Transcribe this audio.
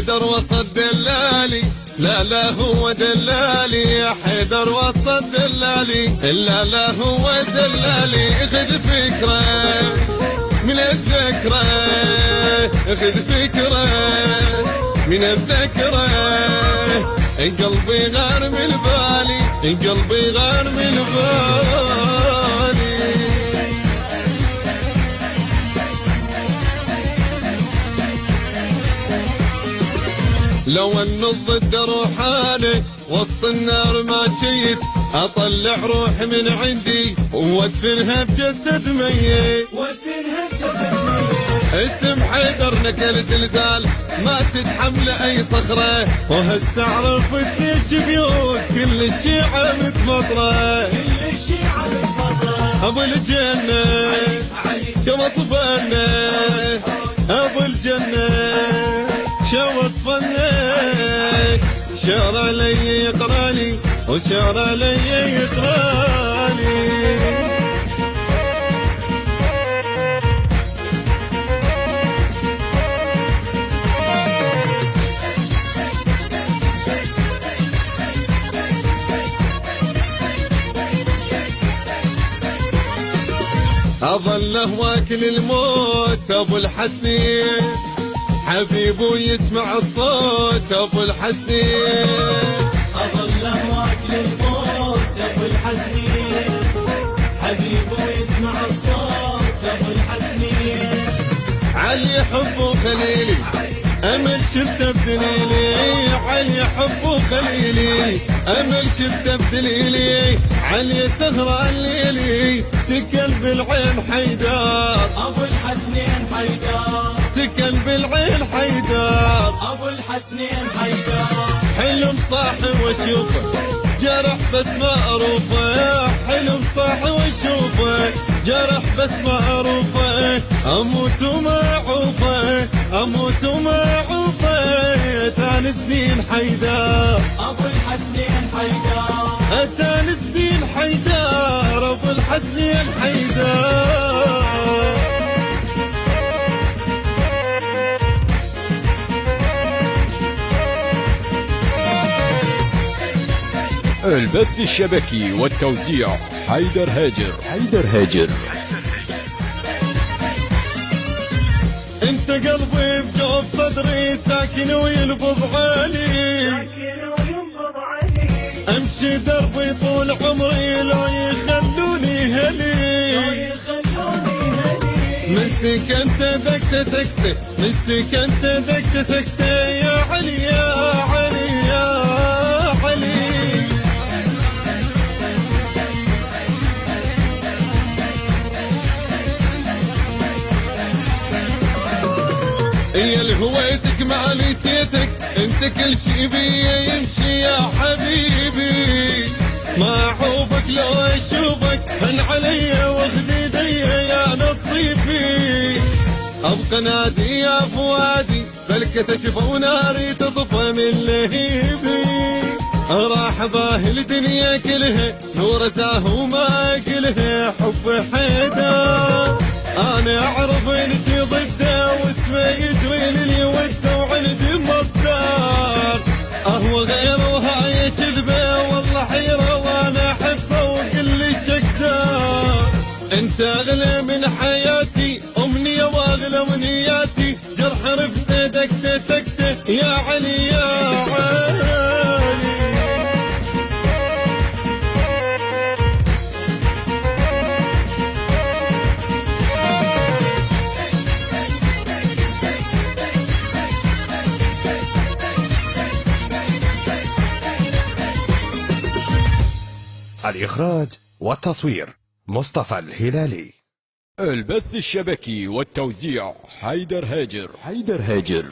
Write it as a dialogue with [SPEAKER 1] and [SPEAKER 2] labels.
[SPEAKER 1] حيدر وصل دلالي، لا لا هو دلالي يا حيدر وصل دلالي، لا لا هو دلالي. خذ فكرة من الذكرى، خذ فكرة من الذكرى. قلبي غار من بالي، قلبي غار من بالي. لو ان الضد روحاني وسط النار ما جيت، اطلع روح من عندي وادفنها بجسد ميت،
[SPEAKER 2] وادفنها بجسد ميت.
[SPEAKER 1] اسم حيدر نكل زلزال ما تتحمل اي صخره، وهسه عرفت ليش بيوت كل الشيعه متفطره،
[SPEAKER 2] كل الشيعه متفطره.
[SPEAKER 1] ابو الجنه شو وصفنا، ابو الجنه شو وصفنا. شعر علي يقرالي وشعر علي يقرالي. أظله واكل الموت أبو الحسنين، حبيبه يسمع الصوت أبو الحسنين.
[SPEAKER 2] أظله واكل الموت أبو الحسنين، حبيبه يسمع الصوت أبو الحسنين.
[SPEAKER 1] علي حبه خليلي أمل شفته بدليلي، علي حبه خليلي أمل شفته بدليلي. علي سهرة الليلي سكن بالعين حيدر،
[SPEAKER 2] أبو الحسنين حيدر
[SPEAKER 1] سكن بالعين حيدر،
[SPEAKER 2] أبو الحسنين حيدر.
[SPEAKER 1] حلم صاحي واشوفه جرح بس ما اروفه، حلم صاحي واشوفه جرح بس ما اروفه. اموت وما اعوفه، اموت وما اعوفه. ثان سنين حيدر
[SPEAKER 2] أبو الحسنين حيدر،
[SPEAKER 1] ثان سنين حيدر ابو الحسنين حيدر.
[SPEAKER 3] البث الشبكي والتوزيع حيدر هاجر. حيدر هاجر.
[SPEAKER 1] انت قلبي بجوف صدري ساكن وينبض علي، امشي دربي طول عمري لا يخلوني هلي، من سكنت ذكت سكتة، من سكنت ذكت سكتة. يا علي يا علي يا علي. يا اللي هويتك ما نسيتك، انت كل شي بي يمشي يا حبيبي. ما اعوبك لو اشوفك هن علي واخذ ايدي يا نصيبي. ابقى نادي يا فؤادي فلك تشفى وناري تطفى من لهيبي. راح ضاهي الدنيا كلها نور زاه وما كلها حب حيدر. انا اعرف انت ضده واسمه يجري لي وده وعندي مصدر. اهو غير وهاي كذبه والله حيره وانا احبه وكل شكدار. انت اغلى من حياتي امنيه واغلى منياتي. جرح رفته دكته سكته يا علي يا علي.
[SPEAKER 4] الإخراج والتصوير مصطفى الهلالي.
[SPEAKER 3] البث الشبكي والتوزيع حيدر هاجر. حيدر هاجر.